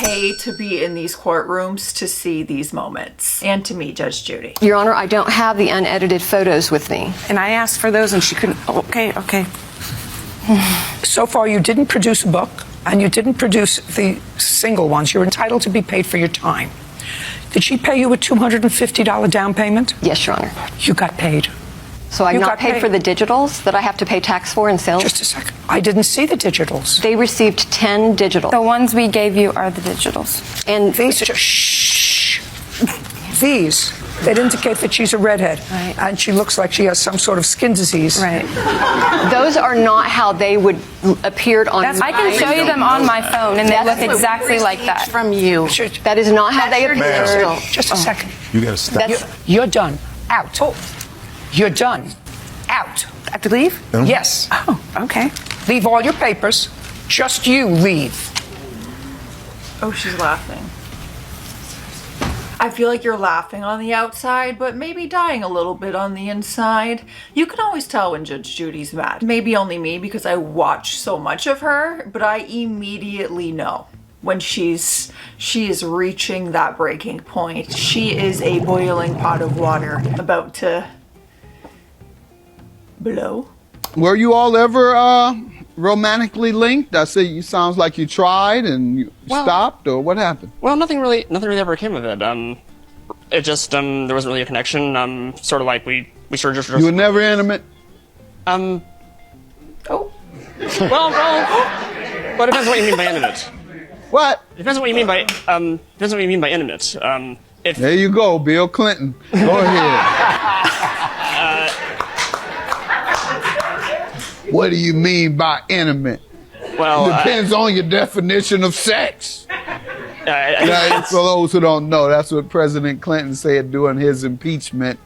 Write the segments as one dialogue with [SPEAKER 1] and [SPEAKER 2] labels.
[SPEAKER 1] pay to be in these courtrooms to see these moments. And to me, Judge Judy.
[SPEAKER 2] Your Honor, I don't have the unedited photos with me.
[SPEAKER 3] And I asked for those and she couldn't. Okay.
[SPEAKER 4] So far, you didn't produce a book and you didn't produce the single ones. You're entitled to be paid for your time. Did she pay you a $250 down payment?
[SPEAKER 2] Yes, Your Honor.
[SPEAKER 4] You got paid.
[SPEAKER 2] So I'm not paid for the digitals that I have to pay tax for and sales?
[SPEAKER 4] Just a second. I didn't see the digitals.
[SPEAKER 2] They received 10 digitals.
[SPEAKER 3] The ones we gave you are the digitals.
[SPEAKER 2] And
[SPEAKER 4] these, shh. These, that indicate that she's a redhead.
[SPEAKER 3] Right.
[SPEAKER 4] And she looks like she has some sort of skin disease.
[SPEAKER 3] Right.
[SPEAKER 2] Those are not how they would appeared on my
[SPEAKER 3] I can show you them on my phone, and they look exactly like that.
[SPEAKER 2] From you. That is not how they appear.
[SPEAKER 4] Just a second.
[SPEAKER 5] You gotta stop.
[SPEAKER 4] You're done. Out. You're done. Out.
[SPEAKER 3] I have to leave?
[SPEAKER 4] Yes.
[SPEAKER 3] Oh, okay.
[SPEAKER 4] Leave all your papers. Just you leave.
[SPEAKER 1] Oh, she's laughing. I feel like you're laughing on the outside, but maybe dying a little bit on the inside. You can always tell when Judge Judy's mad. Maybe only me because I watch so much of her, but I immediately know when she is reaching that breaking point. She is a boiling pot of water about to blow.
[SPEAKER 6] Were you all ever romantically linked? I say you sounds like you tried and you stopped, or what happened?
[SPEAKER 7] Well, nothing really ever came of it. It just there wasn't really a connection. Sort of like we sort of just.
[SPEAKER 6] You were never intimate?
[SPEAKER 7] Oh. Well, it depends what you mean by intimate.
[SPEAKER 6] What?
[SPEAKER 7] It depends on what you mean by depends on what you mean by intimate.
[SPEAKER 6] There you go, Bill Clinton. Go ahead. What do you mean by intimate?
[SPEAKER 7] Well,
[SPEAKER 6] depends on your definition of sex. Now, for those who don't know, that's what President Clinton said during his impeachment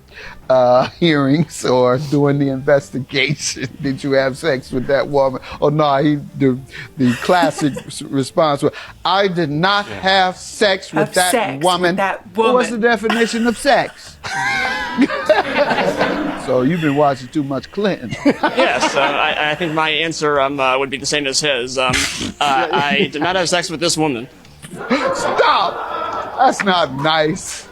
[SPEAKER 6] hearings or during the investigation. Did you have sex with that woman? Oh no, the classic response was, I did not have sex with that woman. What's the definition of sex? So you've been watching too much Clinton.
[SPEAKER 7] Yes, I think my answer would be the same as his. I did not have sex with this woman.
[SPEAKER 6] Stop! That's not nice.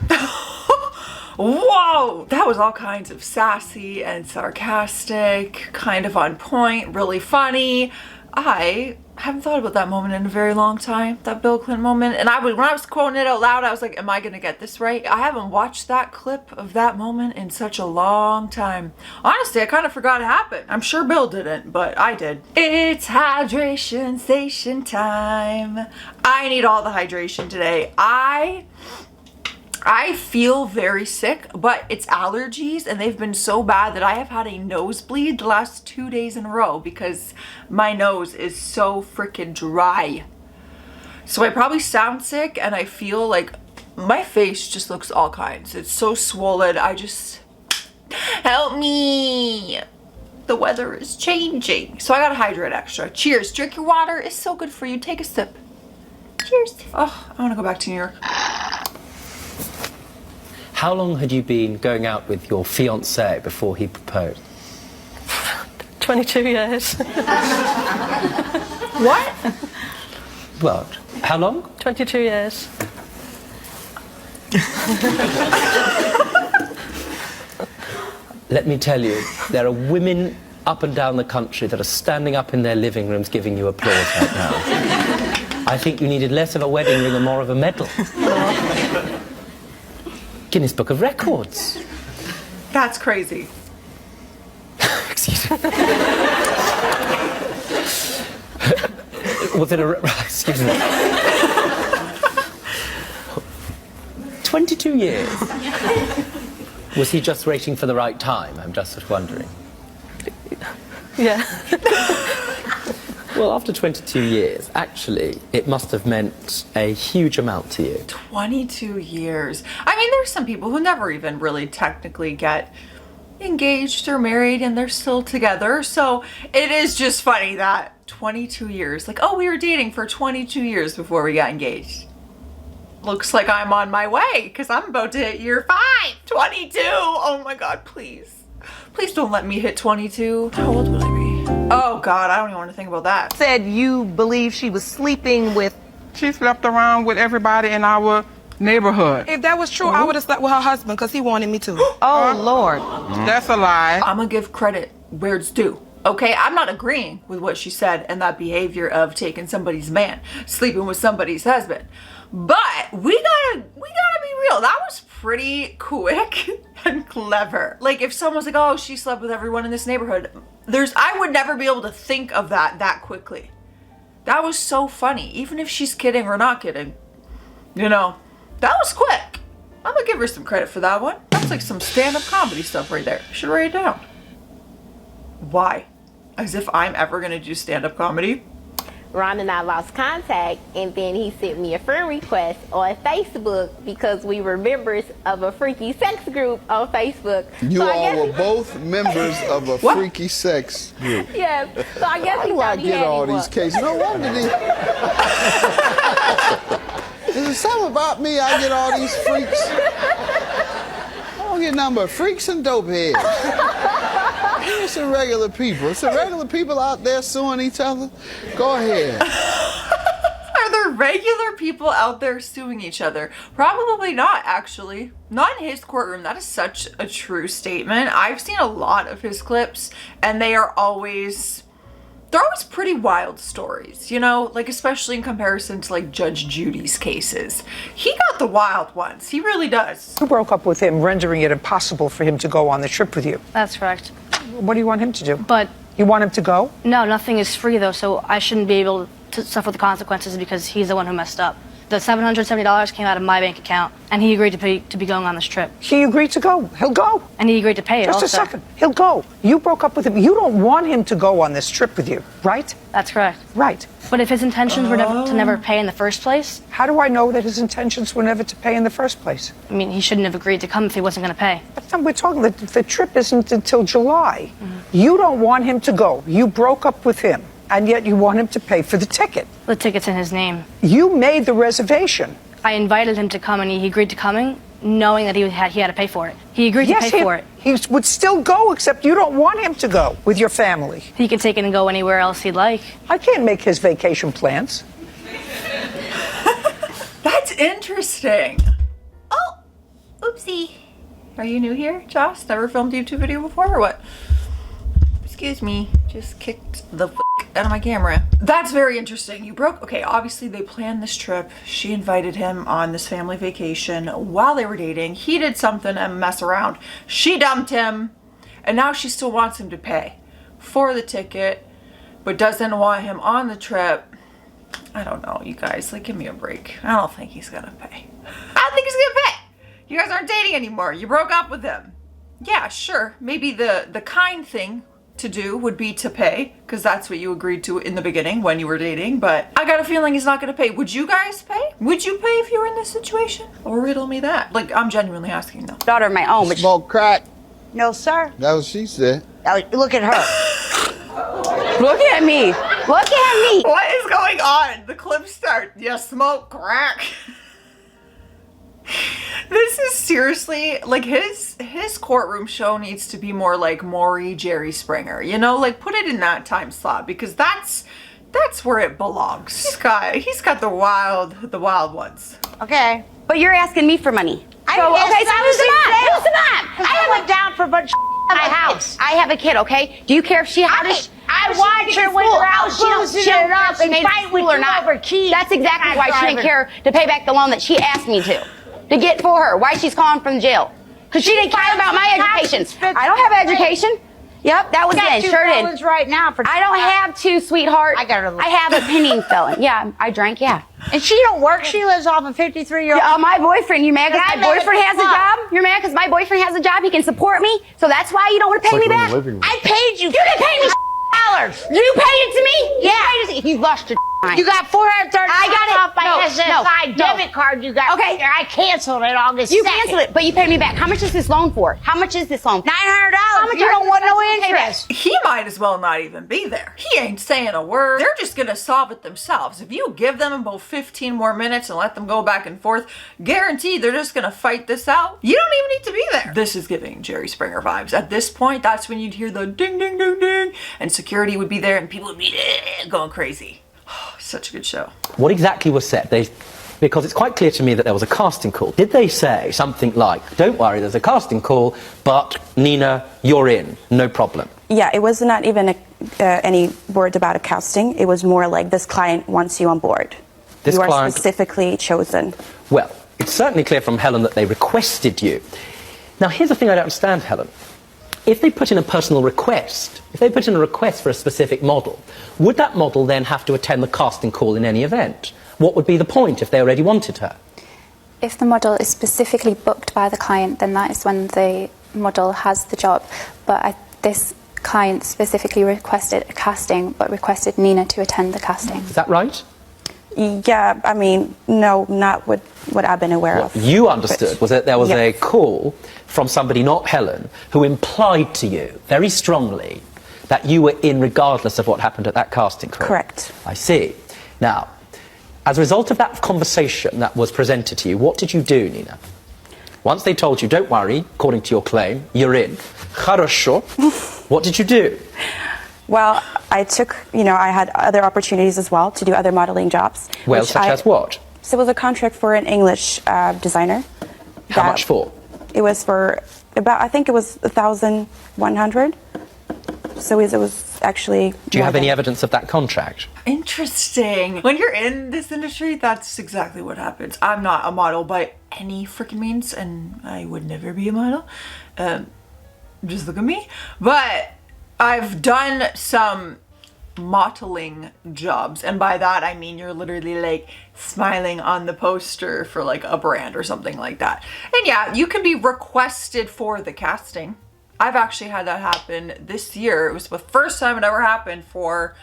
[SPEAKER 1] Whoa! That was all kinds of sassy and sarcastic, kind of on point, really funny. I haven't thought about that moment in a very long time, that Bill Clinton moment. And when I was quoting it out loud, I was like, am I gonna get this right? I haven't watched that clip of that moment in such a long time. Honestly, I kind of forgot it happened. I'm sure Bill didn't, but I did. It's hydration station time. I need all the hydration today. I feel very sick, but it's allergies and they've been so bad that I have had a nosebleed the last 2 days in a row because my nose is so freaking dry. So I probably sound sick and I feel like my face just looks all kinds. It's so swollen. Help me. The weather is changing. So I gotta hydrate extra. Cheers. Drink your water. It's so good for you. Take a sip. Cheers. Oh, I wanna go back to New York.
[SPEAKER 8] How long had you been going out with your fiancé before he proposed?
[SPEAKER 9] 22 years.
[SPEAKER 1] What?
[SPEAKER 8] Well, how long?
[SPEAKER 9] 22 years.
[SPEAKER 8] Let me tell you, there are women up and down the country that are standing up in their living rooms giving you applause right now. I think you needed less of a wedding ring and more of a medal. Guinness Book of Records.
[SPEAKER 1] That's crazy.
[SPEAKER 8] Excuse me. Was it excuse me. 22 years. Was he just waiting for the right time? I'm just wondering.
[SPEAKER 9] Yeah.
[SPEAKER 8] Well, after 22 years, actually, it must have meant a huge amount to you.
[SPEAKER 1] 22 years. I mean, there's some people who never even really technically get engaged or married and they're still together. So it is just funny that 22 years, like, oh, we were dating for 22 years before we got engaged. Looks like I'm on my way because I'm about to hit year 5. 22. Oh my God, please. Please don't let me hit 22. How old would I be? Oh God, I don't even want to think about that.
[SPEAKER 10] Said you believe she was sleeping with
[SPEAKER 5] She slept around with everybody in our neighborhood.
[SPEAKER 10] If that was true, I would have slept with her husband because he wanted me to.
[SPEAKER 11] Oh, Lord.
[SPEAKER 5] That's a lie.
[SPEAKER 1] I'm gonna give credit where it's due. Okay, I'm not agreeing with what she said and that behavior of taking somebody's man, sleeping with somebody's husband. But we gotta be real. That was pretty quick and clever. Like if someone's like, oh, she slept with everyone in this neighborhood, I would never be able to think of that quickly. That was so funny, even if she's kidding or not kidding. You know, that was quick. I'm gonna give her some credit for that one. That's like some stand-up comedy stuff right there. You should write it down. Why? As if I'm ever gonna do stand-up comedy.
[SPEAKER 12] Ron and I lost contact, and then he sent me a friend request on Facebook because we were members of a freaky sex group on Facebook.
[SPEAKER 6] You all were both members of a freaky sex group.
[SPEAKER 12] Yes. So I guess
[SPEAKER 6] How do I get all these cases? No wonder these. Is it something about me? I get all these freaks. I don't get nothing but freaks and dope heads. It's some regular people. It's some regular people out there suing each other. Go ahead.
[SPEAKER 1] Are there regular people out there suing each other? Probably not, actually. Not in his courtroom. That is such a true statement. I've seen a lot of his clips, and they're always pretty wild stories, you know, like especially in comparison to like Judge Judy's cases. He got the wild ones. He really does.
[SPEAKER 4] You broke up with him, rendering it impossible for him to go on the trip with you.
[SPEAKER 3] That's correct.
[SPEAKER 4] What do you want him to do?
[SPEAKER 3] But
[SPEAKER 4] you want him to go?
[SPEAKER 3] no, nothing is free though, so I shouldn't be able to suffer the consequences because he's the one who messed up. The $770 came out of my bank account, and he agreed to be going on this trip.
[SPEAKER 4] He agreed to go. He'll go.
[SPEAKER 3] And he agreed to pay it
[SPEAKER 4] Just
[SPEAKER 3] also.
[SPEAKER 4] a second. He'll go. You broke up with him. You don't want him to go on this trip with you, right?
[SPEAKER 3] That's correct.
[SPEAKER 4] Right.
[SPEAKER 3] But if his intentions were to never pay in the first place...
[SPEAKER 4] How do I know that his intentions were never to pay in the first place?
[SPEAKER 3] I mean, he shouldn't have agreed to come if he wasn't going to pay.
[SPEAKER 4] But we're talking, the trip isn't until July. You don't want him to go. You broke up with him, and yet you want him to pay for the ticket.
[SPEAKER 3] The ticket's in his name.
[SPEAKER 4] You made the reservation.
[SPEAKER 3] I invited him to come, and he agreed to coming, knowing that he had to pay for it. He agreed to pay for it.
[SPEAKER 4] He would still go, except you don't want him to go with your family.
[SPEAKER 3] He can take it and go anywhere else he'd like.
[SPEAKER 4] I can't make his vacation plans.
[SPEAKER 1] That's interesting. Oh, oopsie. Are you new here, Joss? Never filmed a YouTube video before or what? Excuse me, just kicked the out of my camera. That's very interesting. Okay, obviously they planned this trip. She invited him on this family vacation while they were dating. He did something and mess around. She dumped him, and now she still wants him to pay for the ticket, but doesn't want him on the trip. I don't know, you guys, like, give me a break. I don't think he's gonna pay. I don't think he's gonna pay. You guys aren't dating anymore. You broke up with him. Yeah, sure. Maybe the kind thing to do would be to pay, because that's what you agreed to in the beginning when you were dating, but I got a feeling he's not gonna pay. Would you guys pay? Would you pay if you were in this situation? Or riddle me that. Like, I'm genuinely asking though.
[SPEAKER 11] Daughter of my own, but
[SPEAKER 6] Smoke crack.
[SPEAKER 11] no, sir.
[SPEAKER 6] That's what she said.
[SPEAKER 11] Oh, look at her. Look at me. Look at me.
[SPEAKER 1] What is going on? The clip starts. You smoke crack. This is seriously, like, his courtroom show needs to be more like Maury, Jerry Springer, you know, like, put it in that time slot, because that's where it belongs. He's got the wild ones.
[SPEAKER 11] Okay. But you're asking me for money.
[SPEAKER 13] I went down for a bunch of
[SPEAKER 11] my house. I have a kid, okay? Do you care if she
[SPEAKER 13] I watch her when we're out boozing it up and fight with you over keys.
[SPEAKER 11] That's exactly why she didn't care to pay back the loan that she asked me to get for her. Why she's calling from jail? Because she didn't care about my education. I don't have education. Yep, that was it. Sure did.
[SPEAKER 13] Right now for
[SPEAKER 11] I don't have two, sweetheart. I have a pending felon. Yeah, I drank. Yeah.
[SPEAKER 13] And she don't work. She lives off a 53-year-old.
[SPEAKER 11] Yeah, my boyfriend. You mad because my boyfriend has a job? You're mad because my boyfriend has a job. He can support me. So that's why you don't want to pay me back.
[SPEAKER 13] I paid you.
[SPEAKER 11] You didn't pay me $. You paid it to me.
[SPEAKER 13] Yeah.
[SPEAKER 11] You lost your mind.
[SPEAKER 13] You got $430
[SPEAKER 11] I got it.
[SPEAKER 13] off my SSI debit card. You got.
[SPEAKER 11] Okay.
[SPEAKER 13] I canceled it August 2nd.
[SPEAKER 11] You canceled it, but you paid me back. How much is this loan for? How much is this loan?
[SPEAKER 13] $900. You don't want no interest.
[SPEAKER 1] He might as well not even be there. He ain't saying a word. They're just gonna solve it themselves. If you give them about 15 more minutes and let them go back and forth, guaranteed they're just gonna fight this out. You don't even need to be there. This is giving Jerry Springer vibes. At this point, that's when you'd hear the ding, ding, ding, ding, and security would be there and people would be going crazy. Such a good show.
[SPEAKER 8] What exactly was said? Because it's quite clear to me that there was a casting call. Did they say something like, don't worry, there's a casting call, but Nina, you're in, no problem?
[SPEAKER 14] Yeah, it was not even any word about a casting. It was more like, this client wants you on board. You are specifically chosen.
[SPEAKER 8] Well, it's certainly clear from Helen that they requested you. Now, here's the thing I don't understand, Helen. If they put in a personal request, if they put in a request for a specific model, would that model then have to attend the casting call in any event? What would be the point if they already wanted her?
[SPEAKER 15] If the model is specifically booked by the client, then that is when the model has the job. But this client specifically requested a casting, but requested Nina to attend the casting.
[SPEAKER 8] Is that right?
[SPEAKER 14] Yeah, I mean, no, not what I've been aware of.
[SPEAKER 8] What you understood was that there was a call from somebody, not Helen, who implied to you very strongly that you were in regardless of what happened at that casting call.
[SPEAKER 14] Correct.
[SPEAKER 8] I see. Now, as a result of that conversation that was presented to you, what did you do, Nina? Once they told you, don't worry, according to your claim, you're in. Хорошо. What did you do?
[SPEAKER 14] Well, I took, I had other opportunities as well to do other modeling jobs.
[SPEAKER 8] Well, such as what?
[SPEAKER 14] So it was a contract for an English designer.
[SPEAKER 8] How much for?
[SPEAKER 14] It was for I think it was 1,100. So it was actually...
[SPEAKER 8] Do you have any evidence of that contract?
[SPEAKER 1] Interesting. When you're in this industry, that's exactly what happens. I'm not a model by any freaking means, and I would never be a model. Just look at me. But I've done some modeling jobs, and by that I mean you're literally like smiling on the poster for like a brand or something like that. And yeah, you can be requested for the casting. I've actually had that happen this year. It was the first time it ever happened for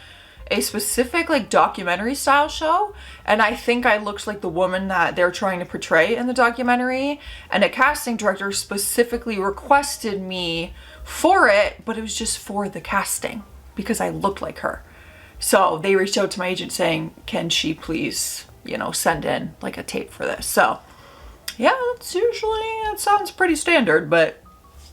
[SPEAKER 1] a specific like documentary style show, and I think I looked like the woman that they're trying to portray in the documentary, and a casting director specifically requested me for it, but it was just for the casting because I looked like her. So they reached out to my agent saying, can she please, send in like a tape for this? So yeah, it sounds pretty standard, but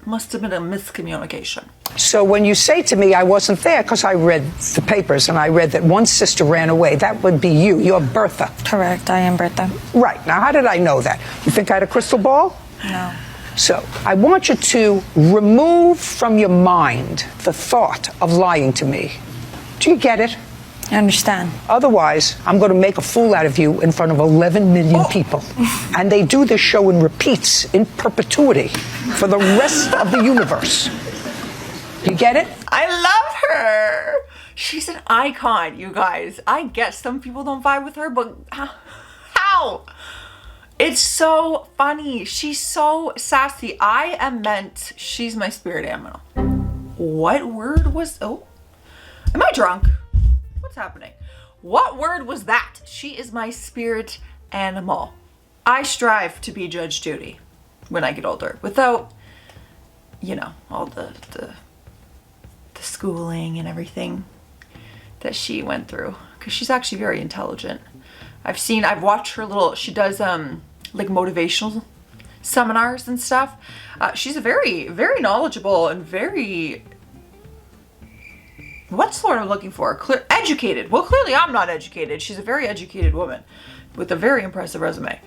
[SPEAKER 1] must have been a miscommunication.
[SPEAKER 4] So when you say to me, I wasn't there, because I read the papers and I read that one sister ran away, that would be you. You're Bertha.
[SPEAKER 16] Correct, I am Bertha.
[SPEAKER 4] Right. Now, how did I know that? You think I had a crystal ball?
[SPEAKER 16] No.
[SPEAKER 4] So I want you to remove from your mind the thought of lying to me. Do you get it?
[SPEAKER 16] I understand.
[SPEAKER 4] Otherwise, I'm going to make a fool out of you in front of 11 million people. And they do this show in repeats, in perpetuity, for the rest of the universe. You get it?
[SPEAKER 1] I love her. She's an icon, you guys. I guess some people don't vibe with her, but how? It's so funny. She's so sassy. She's my spirit animal. What word was, am I drunk? What's happening? What word was that? She is my spirit animal. I strive to be Judge Judy when I get older without, all the schooling and everything that she went through, because she's actually very intelligent. I've watched her she does like motivational seminars and stuff. She's a very, very knowledgeable and very, what's the word I'm looking for? Educated. Well, clearly I'm not educated. She's a very educated woman with a very impressive resume.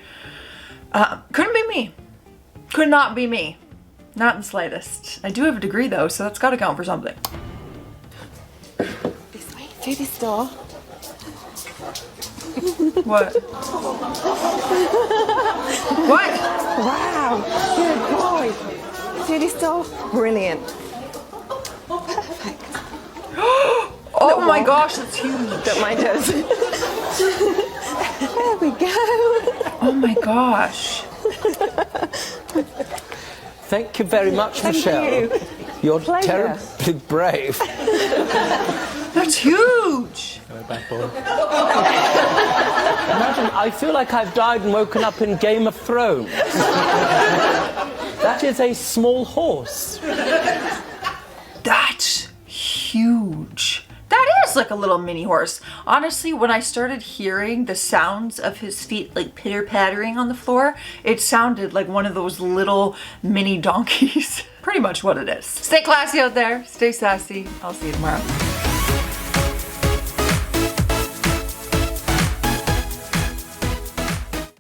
[SPEAKER 1] Couldn't be me. Could not be me. Not in the slightest. I do have a degree though, so that's got to count for something.
[SPEAKER 17] This way, through this door.
[SPEAKER 1] What? What?
[SPEAKER 17] Wow, good boy. Through this door. Brilliant. Perfect.
[SPEAKER 1] Oh my gosh, that's huge.
[SPEAKER 17] Don't mind us. There we go.
[SPEAKER 1] Oh my gosh.
[SPEAKER 8] Thank you very much, Michelle. You're terribly brave.
[SPEAKER 1] That's huge.
[SPEAKER 8] Imagine, I feel like I've died and woken up in Game of Thrones. That is a small horse.
[SPEAKER 1] That's huge. That is like a little mini horse. Honestly, when I started hearing the sounds of his feet like pitter-pattering on the floor, it sounded like one of those little mini donkeys. Pretty much what it is. Stay classy out there. Stay sassy. I'll see you tomorrow.